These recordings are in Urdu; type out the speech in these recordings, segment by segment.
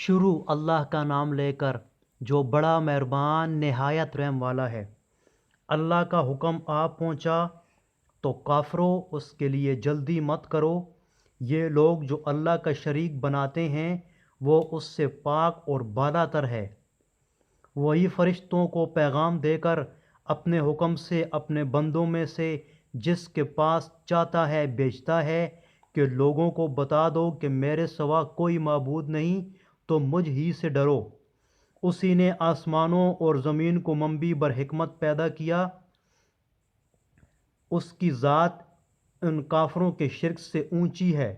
شروع اللہ کا نام لے کر جو بڑا مہربان نہایت رحم والا ہے۔ اللہ کا حکم آ پہنچا تو کافروں اس کے لیے جلدی مت کرو۔ یہ لوگ جو اللہ کا شریک بناتے ہیں وہ اس سے پاک اور بالا تر ہے۔ وہی فرشتوں کو پیغام دے کر اپنے حکم سے اپنے بندوں میں سے جس کے پاس چاہتا ہے بھیجتا ہے کہ لوگوں کو بتا دو کہ میرے سوا کوئی معبود نہیں تو مجھ ہی سے ڈرو۔ اسی نے آسمانوں اور زمین کو منبع بر حکمت پیدا کیا۔ اس کی ذات ان کافروں کے شرک سے اونچی ہے۔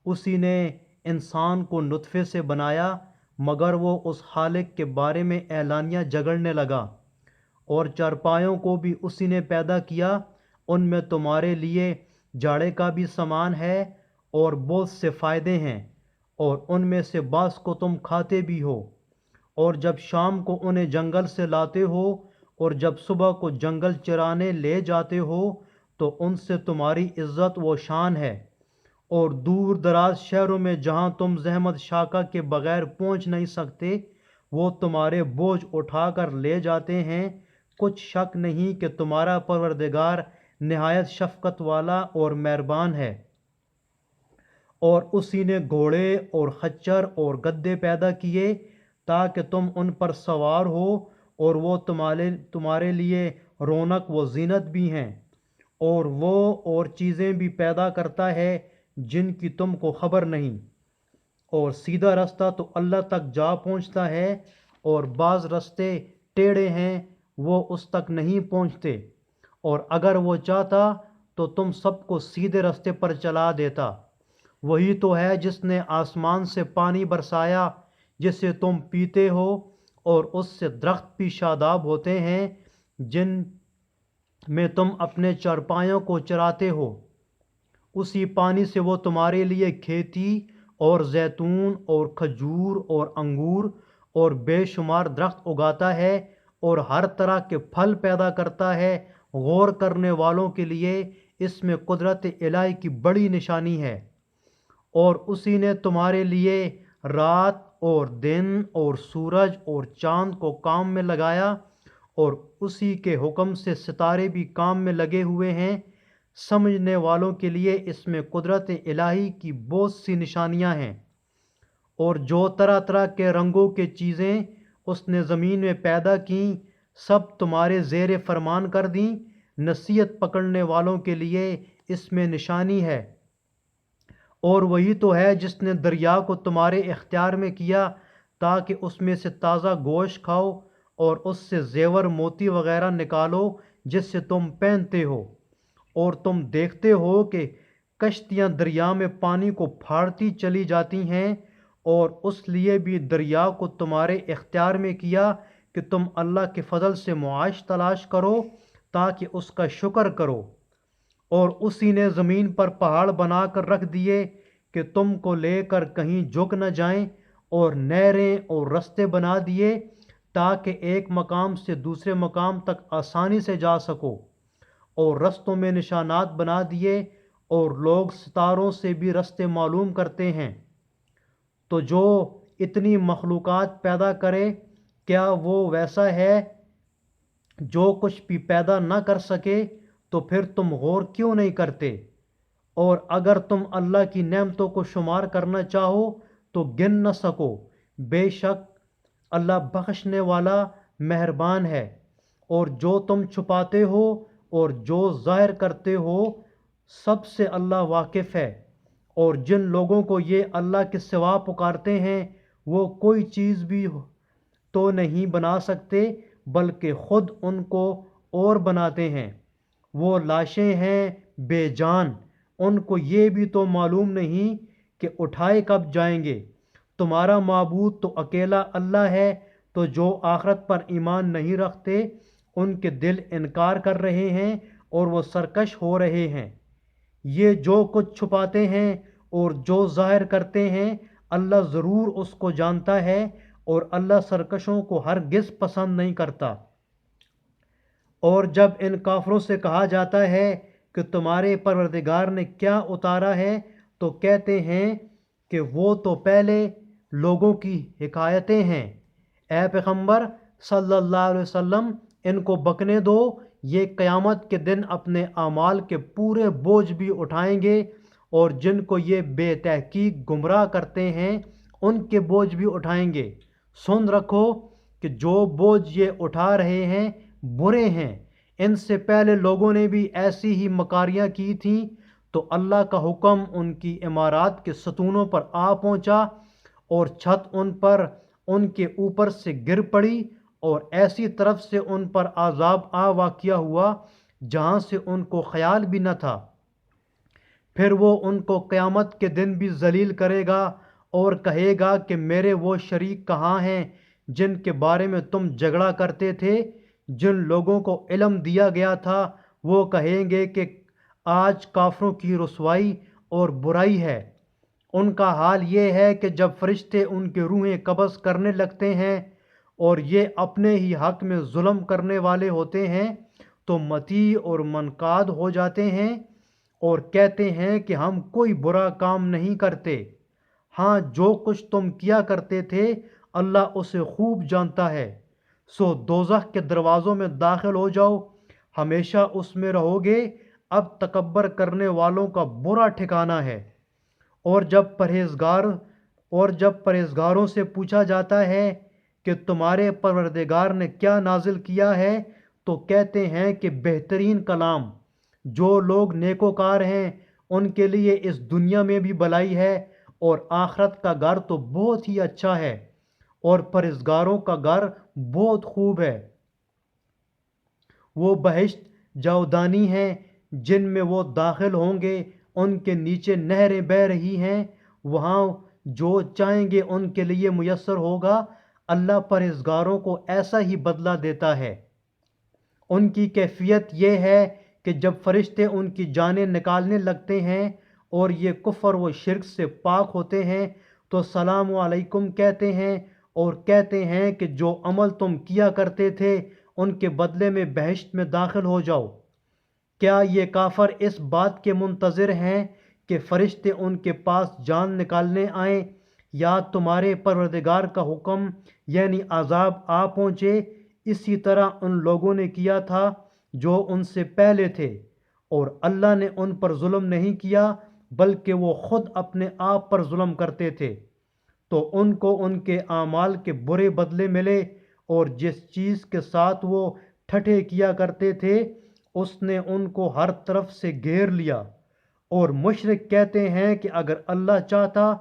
اسی نے انسان کو نطفے سے بنایا مگر وہ اس خالق کے بارے میں اعلانیہ جھگڑنے لگا۔ اور چارپائیوں کو بھی اسی نے پیدا کیا، ان میں تمہارے لیے جاڑے کا بھی سامان ہے اور بہت سے فائدے ہیں، اور ان میں سے بعض کو تم کھاتے بھی ہو۔ اور جب شام کو انہیں جنگل سے لاتے ہو اور جب صبح کو جنگل چرانے لے جاتے ہو تو ان سے تمہاری عزت و شان ہے۔ اور دور دراز شہروں میں جہاں تم زحمت شاقہ کے بغیر پہنچ نہیں سکتے وہ تمہارے بوجھ اٹھا کر لے جاتے ہیں۔ کچھ شک نہیں کہ تمہارا پروردگار نہایت شفقت والا اور مہربان ہے۔ اور اسی نے گھوڑے اور خچر اور گدھے پیدا کیے تاکہ تم ان پر سوار ہو، اور وہ تمہارے لیے رونق و زینت بھی ہیں۔ اور وہ اور چیزیں بھی پیدا کرتا ہے جن کی تم کو خبر نہیں۔ اور سیدھا رستہ تو اللہ تک جا پہنچتا ہے، اور بعض رستے ٹیڑھے ہیں وہ اس تک نہیں پہنچتے۔ اور اگر وہ چاہتا تو تم سب کو سیدھے رستے پر چلا دیتا۔ وہی تو ہے جس نے آسمان سے پانی برسایا جسے تم پیتے ہو، اور اس سے درخت بھی شاداب ہوتے ہیں جن میں تم اپنے چارپائیوں کو چراتے ہو۔ اسی پانی سے وہ تمہارے لیے کھیتی اور زیتون اور کھجور اور انگور اور بے شمار درخت اگاتا ہے اور ہر طرح کے پھل پیدا کرتا ہے۔ غور کرنے والوں کے لیے اس میں قدرت الہی کی بڑی نشانی ہے۔ اور اسی نے تمہارے لیے رات اور دن اور سورج اور چاند کو کام میں لگایا، اور اسی کے حکم سے ستارے بھی کام میں لگے ہوئے ہیں۔ سمجھنے والوں کے لیے اس میں قدرت الہی کی بہت سی نشانیاں ہیں۔ اور جو طرح طرح کے رنگوں کے چیزیں اس نے زمین میں پیدا کیں سب تمہارے زیر فرمان کر دیں۔ نصیحت پکڑنے والوں کے لیے اس میں نشانی ہے۔ اور وہی تو ہے جس نے دریا کو تمہارے اختیار میں کیا تاکہ اس میں سے تازہ گوشت کھاؤ اور اس سے زیور موتی وغیرہ نکالو جس سے تم پہنتے ہو۔ اور تم دیکھتے ہو کہ کشتیاں دریا میں پانی کو پھاڑتی چلی جاتی ہیں، اور اس لیے بھی دریا کو تمہارے اختیار میں کیا کہ تم اللہ کے فضل سے معاش تلاش کرو تاکہ اس کا شکر کرو۔ اور اسی نے زمین پر پہاڑ بنا کر رکھ دیے کہ تم کو لے کر کہیں جھک نہ جائیں، اور نہریں اور رستے بنا دیے تاکہ ایک مقام سے دوسرے مقام تک آسانی سے جا سکو۔ اور رستوں میں نشانات بنا دیے، اور لوگ ستاروں سے بھی رستے معلوم کرتے ہیں۔ تو جو اتنی مخلوقات پیدا کرے کیا وہ ویسا ہے جو کچھ بھی پیدا نہ کر سکے؟ تو پھر تم غور کیوں نہیں کرتے؟ اور اگر تم اللہ کی نعمتوں کو شمار کرنا چاہو تو گن نہ سکو۔ بے شک اللہ بخشنے والا مہربان ہے۔ اور جو تم چھپاتے ہو اور جو ظاہر کرتے ہو سب سے اللہ واقف ہے۔ اور جن لوگوں کو یہ اللہ کے سوا پکارتے ہیں وہ کوئی چیز بھی تو نہیں بنا سکتے بلکہ خود ان کو اور بناتے ہیں۔ وہ لاشیں ہیں بے جان، ان کو یہ بھی تو معلوم نہیں کہ اٹھائے کب جائیں گے۔ تمہارا معبود تو اکیلا اللہ ہے، تو جو آخرت پر ایمان نہیں رکھتے ان کے دل انکار کر رہے ہیں اور وہ سرکش ہو رہے ہیں۔ یہ جو کچھ چھپاتے ہیں اور جو ظاہر کرتے ہیں اللہ ضرور اس کو جانتا ہے، اور اللہ سرکشوں کو ہرگز پسند نہیں کرتا۔ اور جب ان کافروں سے کہا جاتا ہے کہ تمہارے پروردگار نے کیا اتارا ہے تو کہتے ہیں کہ وہ تو پہلے لوگوں کی حکایتیں ہیں۔ اے پیغمبر صلی اللہ علیہ وسلم، ان کو بکنے دو، یہ قیامت کے دن اپنے اعمال کے پورے بوجھ بھی اٹھائیں گے، اور جن کو یہ بے تحقیق گمراہ کرتے ہیں ان کے بوجھ بھی اٹھائیں گے۔ سن رکھو کہ جو بوجھ یہ اٹھا رہے ہیں برے ہیں۔ ان سے پہلے لوگوں نے بھی ایسی ہی مکاریاں کی تھیں، تو اللہ کا حکم ان کی عمارات کے ستونوں پر آ پہنچا، اور چھت ان کے اوپر سے گر پڑی، اور ایسی طرف سے ان پر عذاب آ واقع ہوا جہاں سے ان کو خیال بھی نہ تھا۔ پھر وہ ان کو قیامت کے دن بھی ذلیل کرے گا اور کہے گا کہ میرے وہ شریک کہاں ہیں جن کے بارے میں تم جھگڑا کرتے تھے؟ جن لوگوں کو علم دیا گیا تھا وہ کہیں گے کہ آج کافروں کی رسوائی اور برائی ہے۔ ان کا حال یہ ہے کہ جب فرشتے ان کی روحیں قبض کرنے لگتے ہیں اور یہ اپنے ہی حق میں ظلم کرنے والے ہوتے ہیں تو مطیع اور منقاد ہو جاتے ہیں اور کہتے ہیں کہ ہم کوئی برا کام نہیں کرتے۔ ہاں، جو کچھ تم کیا کرتے تھے اللہ اسے خوب جانتا ہے۔ سو دوزخ کے دروازوں میں داخل ہو جاؤ، ہمیشہ اس میں رہو گے۔ اب تکبر کرنے والوں کا برا ٹھکانہ ہے۔ اور جب پرہیزگاروں سے پوچھا جاتا ہے کہ تمہارے پروردگار نے کیا نازل کیا ہے تو کہتے ہیں کہ بہترین کلام۔ جو لوگ نیکوکار ہیں ان کے لیے اس دنیا میں بھی بھلائی ہے، اور آخرت کا گھر تو بہت ہی اچھا ہے، اور پرہیزگاروں کا گھر بہت خوب ہے۔ وہ بہشت جاودانی ہیں جن میں وہ داخل ہوں گے، ان کے نیچے نہریں بہہ رہی ہیں، وہاں جو چاہیں گے ان کے لیے میسر ہوگا۔ اللہ پرہیزگاروں کو ایسا ہی بدلہ دیتا ہے۔ ان کی کیفیت یہ ہے کہ جب فرشتے ان کی جانیں نکالنے لگتے ہیں اور یہ کفر و شرک سے پاک ہوتے ہیں تو سلام علیکم کہتے ہیں، اور کہتے ہیں کہ جو عمل تم کیا کرتے تھے ان کے بدلے میں بہشت میں داخل ہو جاؤ۔ کیا یہ کافر اس بات کے منتظر ہیں کہ فرشتے ان کے پاس جان نکالنے آئیں یا تمہارے پروردگار کا حکم یعنی عذاب آ پہنچے؟ اسی طرح ان لوگوں نے کیا تھا جو ان سے پہلے تھے، اور اللہ نے ان پر ظلم نہیں کیا بلکہ وہ خود اپنے آپ پر ظلم کرتے تھے۔ تو ان کو ان کے اعمال کے برے بدلے ملے، اور جس چیز کے ساتھ وہ ٹھٹھے کیا کرتے تھے اس نے ان کو ہر طرف سے گھیر لیا۔ اور مشرک کہتے ہیں کہ اگر اللہ چاہتا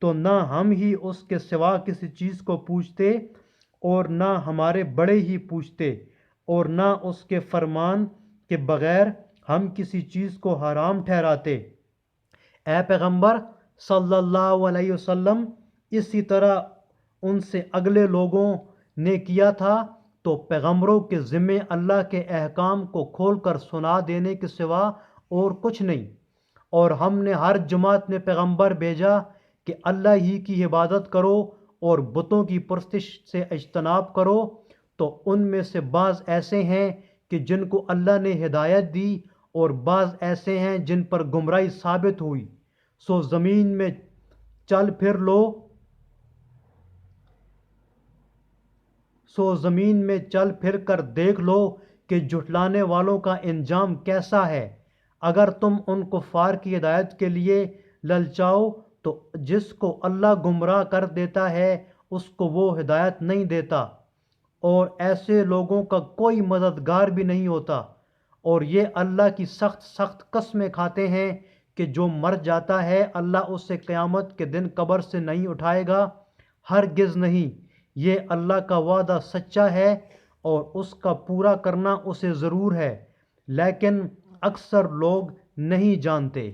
تو نہ ہم ہی اس کے سوا کسی چیز کو پوچھتے، اور نہ ہمارے بڑے ہی پوچھتے، اور نہ اس کے فرمان کے بغیر ہم کسی چیز کو حرام ٹھہراتے۔ اے پیغمبر صلی اللہ علیہ وسلم، اسی طرح ان سے اگلے لوگوں نے کیا تھا، تو پیغمبروں کے ذمے اللہ کے احکام کو کھول کر سنا دینے کے سوا اور کچھ نہیں۔ اور ہم نے ہر جماعت میں پیغمبر بھیجا کہ اللہ ہی کی عبادت کرو اور بتوں کی پرستش سے اجتناب کرو، تو ان میں سے بعض ایسے ہیں کہ جن کو اللہ نے ہدایت دی، اور بعض ایسے ہیں جن پر گمراہی ثابت ہوئی۔ سو زمین میں چل پھر کر دیکھ لو کہ جھٹلانے والوں کا انجام کیسا ہے۔ اگر تم ان کفار کی ہدایت کے لیے للچاؤ تو جس کو اللہ گمراہ کر دیتا ہے اس کو وہ ہدایت نہیں دیتا، اور ایسے لوگوں کا کوئی مددگار بھی نہیں ہوتا۔ اور یہ اللہ کی سخت سخت قسمیں کھاتے ہیں کہ جو مر جاتا ہے اللہ اسے قیامت کے دن قبر سے نہیں اٹھائے گا، ہرگز نہیں۔ یہ اللہ کا وعدہ سچا ہے اور اس کا پورا کرنا اسے ضرور ہے، لیکن اکثر لوگ نہیں جانتے۔